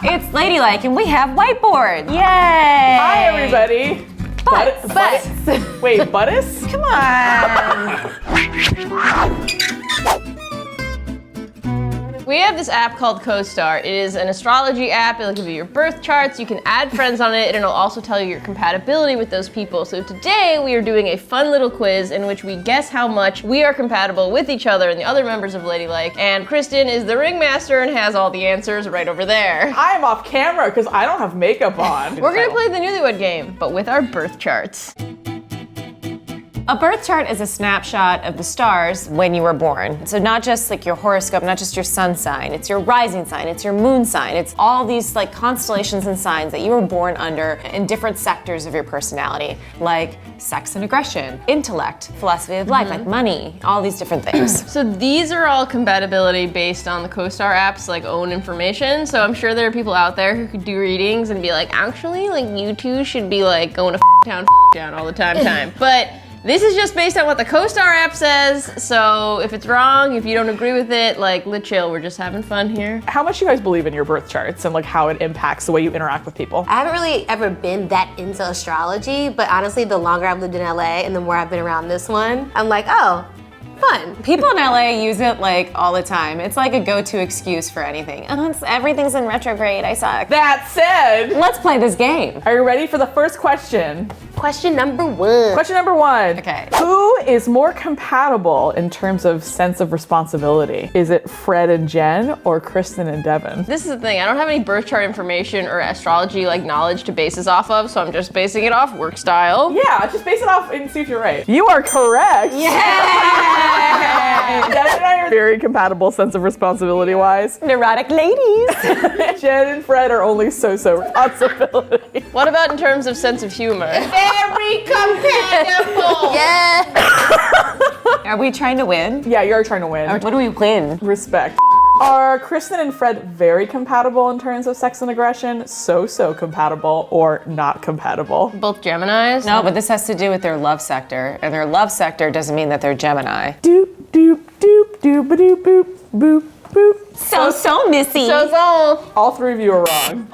It's Ladylike, and we have whiteboard. Yay! Hi, everybody. Butts. Wait, Buttus? Come on. We have this app called CoStar. It is an astrology app. It'll give you your birth charts. You can add friends on it, and it'll also tell you your compatibility with those people. So today we are doing a fun little quiz in which we guess how much we are compatible with each other and the other members of Ladylike. And Kristen is the ringmaster and has all the answers right over there. I am off camera because I don't have makeup on. We're gonna play the newlywed game, but with our birth charts. A birth chart is a snapshot of the stars when you were born. So not just like your horoscope, not just your sun sign, it's your rising sign, it's your moon sign, it's all these like constellations and signs that you were born under in different sectors of your personality, like sex and aggression, intellect, philosophy of life, like money, all these different things. So these are all compatibility based on the CoStar app's like own information. So I'm sure there are people out there who could do readings and be like, actually, like you two should be like going to town all the time. But this is just based on what the CoStar app says, so if it's wrong, if you don't agree with it, like, chill, we're just having fun here. How much you guys believe in your birth charts and like how it impacts the way you interact with people? I haven't really ever been that into astrology, but honestly, the longer I've lived in LA and the more I've been around this one, I'm like, oh, fun. People in LA use it like all the time. It's like a go-to excuse for anything. Oh, everything's in retrograde, I suck. That said, Let's play this game. are you ready for the first question? Question number one. Question number one. Okay. Who is more compatible in terms of sense of responsibility? Is it Fred and Jen or Kristen and Devin? This is the thing, I don't have any birth chart information or astrology like knowledge to base this off of, so I'm just basing it off work style. Yeah, just base it off and see if you're right. You are correct. Yay! Devin and I are very compatible sense of responsibility wise. Neurotic ladies. Jen and Fred are only so-so responsibility. What about in terms of sense of humor? Very compatible. Yeah. Are we trying to win? Yeah, you're trying to win. Or what do we win? Respect. Are Kristen and Fred very compatible in terms of sex and aggression? So compatible or not compatible? Both Geminis? No, but this has to do with their love sector, and their love sector doesn't mean that they're Gemini. Doop, doop, doop, doop, doop, boop, boop, boop. So Missy. So. All three of you are wrong.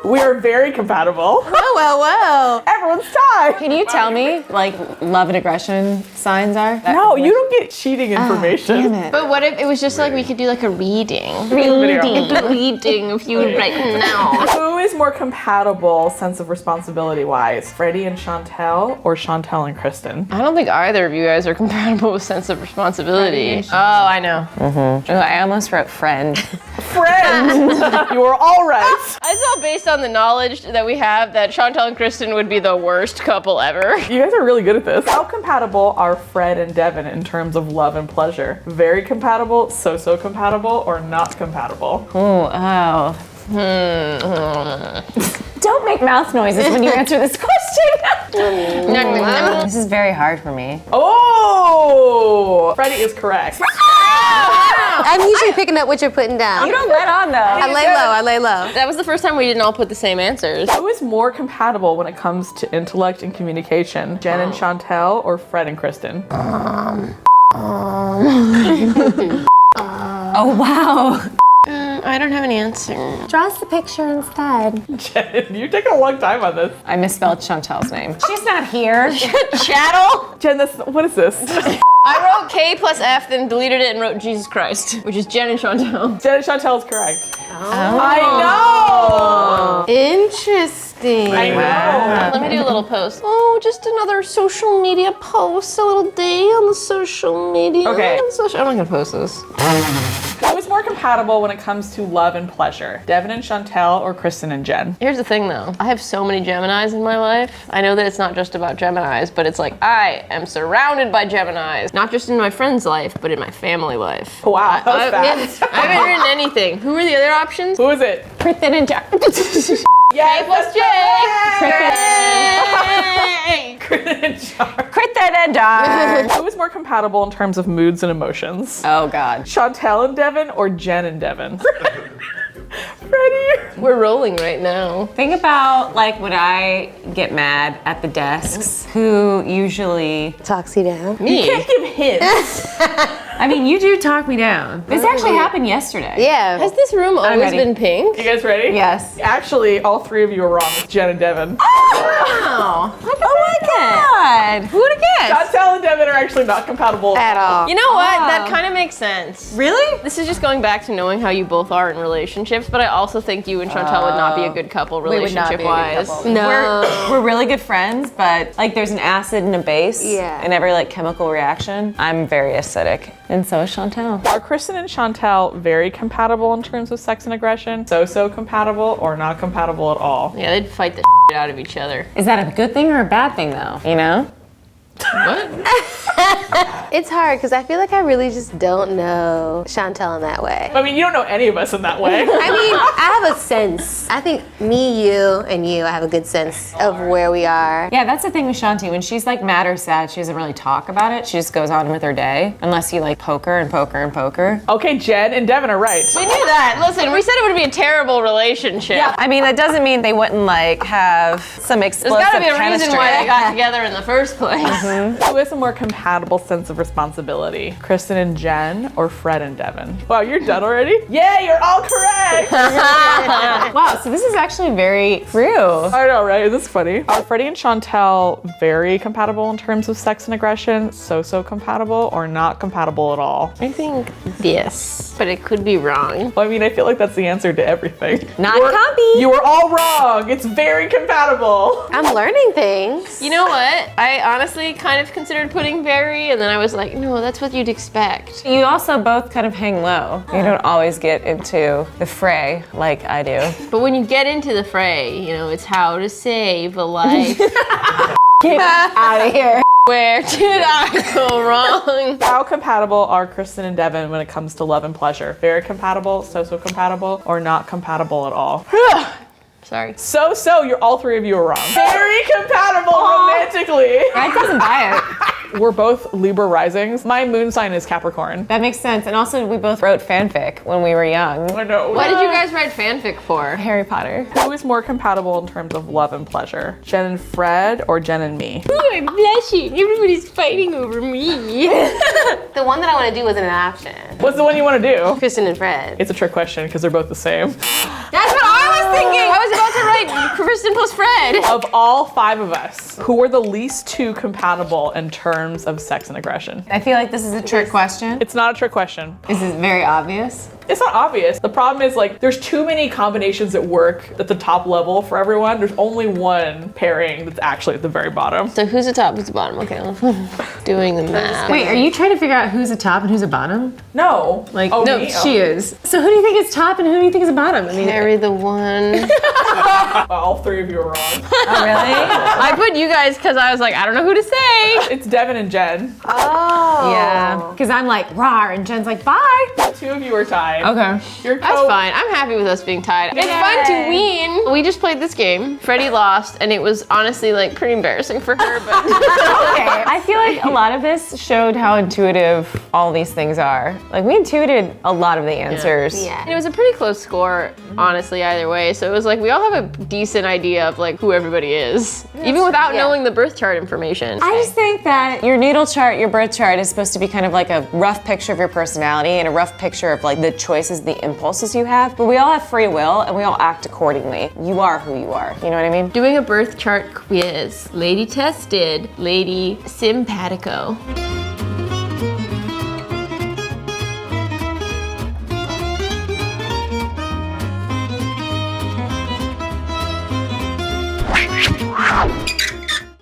We are very compatible. Well. Everyone's tied. Can you tell me, like, love and aggression signs are? No, you don't get cheating information. Damn it. But what if it was just like we could do like a reading? Reading of you right now. Who is more compatible sense of responsibility wise? Freddie and Chantel or Chantel and Kristen? I don't think either of you guys are compatible with sense of responsibility. Oh, I know. Oh, I almost wrote friend. Friend! You are all right. I saw based on the knowledge that we have that Chantel and Kristen would be the worst couple ever. You guys are really good at this. How compatible are Fred and Devin in terms of love and pleasure? Very compatible, so compatible, or not compatible? Oh. Don't make mouth noises when you answer this question. This is very hard for me. Oh! Freddie is correct. I'm usually picking up what you're putting down. You don't let on though. I lay low. That was the first time we didn't all put the same answers. Who is more compatible when it comes to intellect and communication? Jen and Chantel or Fred and Kristen? Oh wow. I don't have an answer. Draw us the picture instead. Jen, you're taking a long time on this. I misspelled Chantel's name. She's not here. Chattel? Jen, what is this? I wrote K plus F, then deleted it and wrote Jesus Christ, which is Jen and Chantel. Jen and Chantel is correct. Oh. I know! Interesting. I know. Wow. Let me do a little post. Oh, just another social media post, a little day on the social media. Okay. I'm not gonna post this. Who is more compatible when it comes to love and pleasure? Devin and Chantel or Kristen and Jen? Here's the thing though, I have so many Geminis in my life. I know that it's not just about Geminis, but it's like I am surrounded by Geminis. Not just in my friend's life, but in my family life. Wow, that was fast. I haven't written anything. Who are the other options? Who is it? Kristen and Jack. Yes, plus J. Kristen and Jar. Kristen and Jack. Who is more compatible in terms of moods and emotions? Oh God. Chantel and Devin or Jen and Devin? Freddie. We're rolling right now. Think about like when I get mad at the desks, who usually Talks you down. Me. You can't give hints. I mean, you do talk me down. This actually happened yesterday. Yeah. Has this room always ready. been pink? You guys ready? Yes. Actually, all three of you are wrong. It's Jen and Devin. Oh my god. Who would have guessed? Chantel and Devin are actually not compatible. At all. You know what? That kind of makes sense. Really? This is just going back to knowing how you both are in relationships, but I also think you and Chantel would not be a good couple We would not be a good relationship-wise. couple. No. We're really good friends, but like there's an acid and a base Yeah. in every like chemical reaction. I'm very acidic, and so is Chantel. Are Kristen and Chantel very compatible in terms of sex and aggression? So compatible or not compatible at all? Yeah, they'd fight the shit out of each other. Is that a good thing or a bad thing though? You know? What? It's hard because I feel like I really just don't know Chantel in that way. I mean, you don't know any of us in that way. I mean, I have a sense. I think me, you, and you, I have a good sense of where we are. Yeah, that's the thing with Shanti. When she's like mad or sad, she doesn't really talk about it. She just goes on with her day, unless you like poke her and poke her and poke her. Okay, Jen and Devin are right. We knew that. Listen, we said it would be a terrible relationship. Yeah, I mean that doesn't mean they wouldn't like have some There's explosive gotta be a chemistry. reason why they got together in the first place. Who has a more compatible sense of responsibility? Kristen and Jen or Fred and Devin? Wow, you're done already? Yay, you're all correct! Wow, so this is actually very true. I know, right? Isn't this funny? Are Freddie and Chantel very compatible in terms of sex and aggression? So compatible or not compatible at all? I think this, but it could be wrong. Well, I mean, I feel like that's the answer to everything. Not You were- compy. You were all wrong. It's very compatible. I'm learning things. You know what? I honestly kind of considered putting very, and then I was like, no, that's what you'd expect. You also both kind of hang low. You don't always get into the fray like I do. But when you get into the fray, you know, it's how to save a life. Get out of here. Where did I go wrong? How compatible are Kristen and Devin when it comes to love and pleasure? Very compatible, so compatible, or not compatible at all? Sorry. So, you're all three of you are wrong. Very compatible romantically. Greg doesn't buy it. We're both Libra risings. My moon sign is Capricorn. That makes sense. And also, we both wrote fanfic when we were young. I know. What did you guys write fanfic for? Harry Potter. Who is more compatible in terms of love and pleasure? Jen and Fred or Jen and me? Oh, I'm blushing. Everybody's fighting over me. The one that I want to do wasn't an option. What's the one you want to do? Kristen and Fred. It's a trick question because they're both the same. That's what I was thinking. I was about to write Kristen plus Fred. Of all five of us, who are the least two compatible in terms of sex and aggression? I feel like this is a trick question. It's not a trick question. This is very obvious. It's not obvious. The problem is like there's too many combinations that work at the top level for everyone. There's only one pairing that's actually at the very bottom. So who's the top, who's the bottom? Okay, doing the math. Wait, are you trying to figure out who's a top and who's a bottom? No. Like, Oh, no, me? Oh. she is. So who do you think is top and who do you think is bottom? I mean, Carry the one. All three of you are wrong. oh, really? I put you guys because I was like, I don't know who to say. It's Devin and Jen. Oh. Yeah. Because I'm like, rawr, and Jen's like, bye. Two of you are tied. Okay. You're That's fine. I'm happy with us being tied. It's fun to win. We just played this game. Freddie lost, and it was honestly like pretty embarrassing for her, but Okay. I feel like a lot of this showed how intuitive all these things are. Like, we intuited a lot of the answers. Yeah. and it was a pretty close score, honestly, either way. So it was like we all have a decent idea of like who everybody is, even without Yeah. knowing the birth chart information. I just think that your natal chart, your birth chart, is supposed to be kind of like a rough picture of your personality and a rough picture of like the choices, the impulses you have. But we all have free will and we all act accordingly. You are who you are. You know what I mean? Doing a birth chart quiz. Lady tested, lady simpatico.